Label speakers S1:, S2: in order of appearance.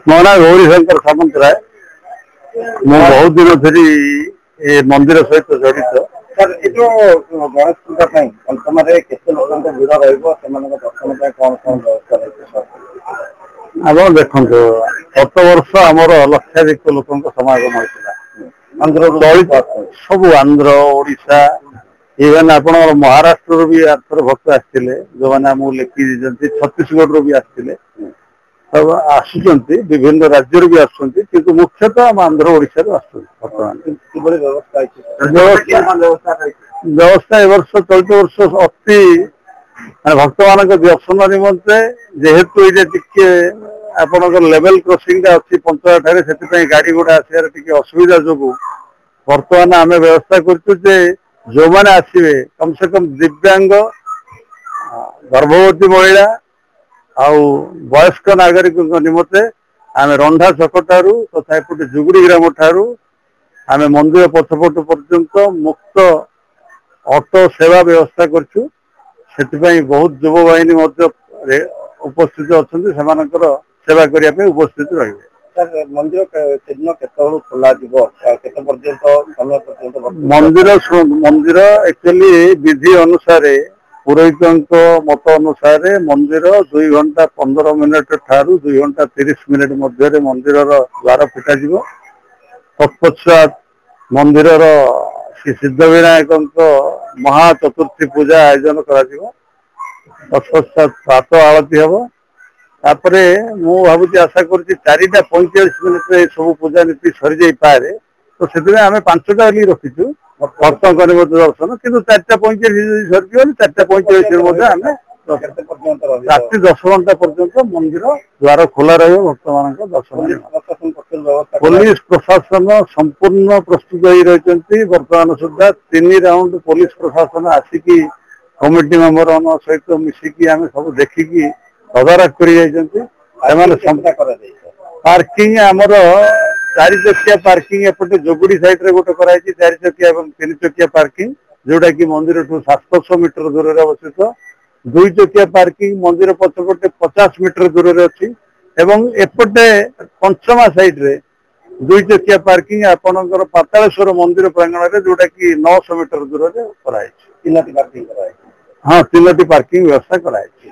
S1: ମୋ ନାଁ ଗୌରୀଶଙ୍କର ସାମନ୍ତରାୟ। ମୁଁ ବହୁତ ଦିନ ଧରି ଏ ମନ୍ଦିର ସହିତ ଜଡ଼ିତ।
S2: ସାର୍ ଏ ଯୋଉ ଗଣେଶ ପୂଜା ପାଇଁ ପଞ୍ଚମରେ କେତେ ଲୋକଙ୍କ ଭିଡ଼ ରହିବ, ସେମାନଙ୍କ ଦର୍ଶନ ପାଇଁ କଣ କଣ ବ୍ୟବସ୍ଥା ରହିଛି?
S1: ଆପଣ ଦେଖନ୍ତୁ, ଗତ ବର୍ଷ ଆମର ଲକ୍ଷାଧିକ ଲୋକଙ୍କ ସମାଗମ ହୋଇଥିଲା। ସବୁ ଆନ୍ଧ୍ର, ଓଡ଼ିଶା, ଇଭେନ୍ ଆପଣଙ୍କର ମହାରାଷ୍ଟ୍ରରୁ ବି ଆରଥର ଭକ୍ତ ଆସିଥିଲେ, ଯୋଉମାନେ ଆମକୁ ଲେଖି ଦେଇଛନ୍ତି। ଛତିଶଗଡ଼ରୁ ବି ଆସିଥିଲେ, ଆସୁଛନ୍ତି, ବିଭିନ୍ନ ରାଜ୍ୟରୁ ବି ଆସୁଛନ୍ତି, କିନ୍ତୁ ମୁଖ୍ୟତଃ ଆମ ଆନ୍ଧ୍ର ଓଡ଼ିଶାରୁ ଆସୁଛନ୍ତି। ବର୍ତ୍ତମାନ
S2: କିଭଳି ବ୍ୟବସ୍ଥା ହେଇଛି?
S1: ବ୍ୟବସ୍ଥା ଏ ବର୍ଷ ଚଳିତ ବର୍ଷ ଅତି ଭକ୍ତମାନଙ୍କ ଦର୍ଶନ ନିମନ୍ତେ, ଯେହେତୁ ଏଇଟା ଟିକେ ଆପଣଙ୍କର ଲେଭେଲ କ୍ରସିଂ ଟା ଅଛି ପଞ୍ଚଘାଟରେ, ସେଥିପାଇଁ ଗାଡ଼ି ଘୋଡ଼ା ଆସିବାର ଟିକେ ଅସୁବିଧା ଯୋଗୁ ବର୍ତ୍ତମାନ ଆମେ ବ୍ୟବସ୍ଥା କରୁଛୁ ଯେ ଯୋଉମାନେ ଆସିବେ କମ୍ ସେ କମ୍ ଦିବ୍ୟାଙ୍ଗ, ଗର୍ଭବତୀ ମହିଳା ଆଉ ବୟସ୍କ ନାଗରିକଙ୍କ ନିମନ୍ତେ ଆମେ ରନ୍ଧା ଛକ ଠାରୁ ତଥା ଏପଟେ ଜୁଗୁଡ଼ି ଗ୍ରାମ ଠାରୁ ଆମେ ମନ୍ଦିର ପଛପଟ ପର୍ଯ୍ୟନ୍ତ ମୁକ୍ତ ଅଟୋ ସେବା ବ୍ୟବସ୍ଥା କରିଛୁ। ସେଥିପାଇଁ ବହୁତ ଯୁବ ବାହିନୀ ମଧ୍ୟ ଉପସ୍ଥିତ ଅଛନ୍ତି, ସେମାନଙ୍କର ସେବା କରିବା ପାଇଁ ଉପସ୍ଥିତ ରହିବେ।
S2: ସାର୍ ମନ୍ଦିର ସେଦିନ କେତେବେଳୁ ଖୋଲା ଯିବ, କେତେ ପର୍ଯ୍ୟନ୍ତ ସମୟ ପର୍ଯ୍ୟନ୍ତ?
S1: ମନ୍ଦିର ଆକ୍ଚୁଆଲି ବିଧି ଅନୁସାରେ, ପୁରୋହିତଙ୍କ ମତ ଅନୁସାରେ ମନ୍ଦିର 2 ଘଣ୍ଟା 15 ମିନିଟ୍ ଠାରୁ 2 ଘଣ୍ଟା 30 ମିନିଟ୍ ମଧ୍ୟରେ ମନ୍ଦିରର ଦ୍ୱାର ଫିଟାଯିବ। ତତ୍ପଶ୍ଚାତ୍ ମନ୍ଦିରର ଶ୍ରୀ ସିଦ୍ଧ ବିନାୟକଙ୍କ ମହା ଚତୁର୍ଥୀ ପୂଜା ଆୟୋଜନ କରାଯିବ। ତତ୍ପଶ୍ଚାତ୍ ପ୍ରାତ ଆଳତି ହେବ। ତାପରେ ମୁଁ ଭାବୁଛି, ଆଶା କରୁଛି 4:45 ଏ ସବୁ ପୂଜା ନୀତି ସରିଯାଇପାରେ। ତ ସେଥିପାଇଁ ଆମେ 5ଟା ବୋଲି ରଖିଛୁ ଭକ୍ତଙ୍କ ନିମନ୍ତେ ଦର୍ଶନ, କିନ୍ତୁ 4:45 ସରିଯିବ, 4:45 ମଧ୍ୟ ଆମେ ରାତି 10 ଘଣ୍ଟା ପର୍ଯ୍ୟନ୍ତ ମନ୍ଦିର ଦ୍ୱାର ଖୋଲା ରହିବ ଭକ୍ତମାନଙ୍କ ଦର୍ଶନ। ପୋଲିସ ପ୍ରଶାସନ ସମ୍ପୂର୍ଣ୍ଣ ପ୍ରସ୍ତୁତ ହୋଇ ରହିଛନ୍ତି। ବର୍ତ୍ତମାନ ସୁଦ୍ଧା 3 ରାଉଣ୍ଡ ପୋଲିସ ପ୍ରଶାସନ ଆସିକି କମିଟି ମେମ୍ବରଙ୍କ ସହିତ ମିଶିକି ଆମେ ସବୁ ଦେଖିକି ତଦାରଖ କରି ଯାଇଛନ୍ତି। ସେମାନେ ପାର୍କିଂ ଆମର 4 ଚକିଆ ପାର୍କିଂ ଏପଟେ ଯୋଗୁଡ଼ି ସାଇଡରେ ଗୋଟେ କରାଯାଇଛି, 4 ଚକିଆ ଏବଂ 3 ଚକିଆ ପାର୍କିଂ, ଯୋଉଟା କି ମନ୍ଦିରଠୁ 700 ମିଟର ଦୂରରେ ଅବସ୍ଥିତ। 2 ଚକିଆ ପାର୍କିଂ ମନ୍ଦିର ପଛପଟେ 50 ମିଟର ଦୂରରେ ଅଛି, ଏବଂ ଏପଟେ ପଞ୍ଚମା ସାଇଡରେ 2 ଚକିଆ ପାର୍କିଂ ଆପଣଙ୍କର ପାତାଳେଶ୍ୱର ମନ୍ଦିର ପ୍ରାଙ୍ଗଣରେ, ଯୋଉଟା କି 900 ମିଟର ଦୂରରେ କରାଯାଇଛି। 3ଟି ପାର୍କିଂ ବ୍ୟବସ୍ଥା କରାଯାଇଛି।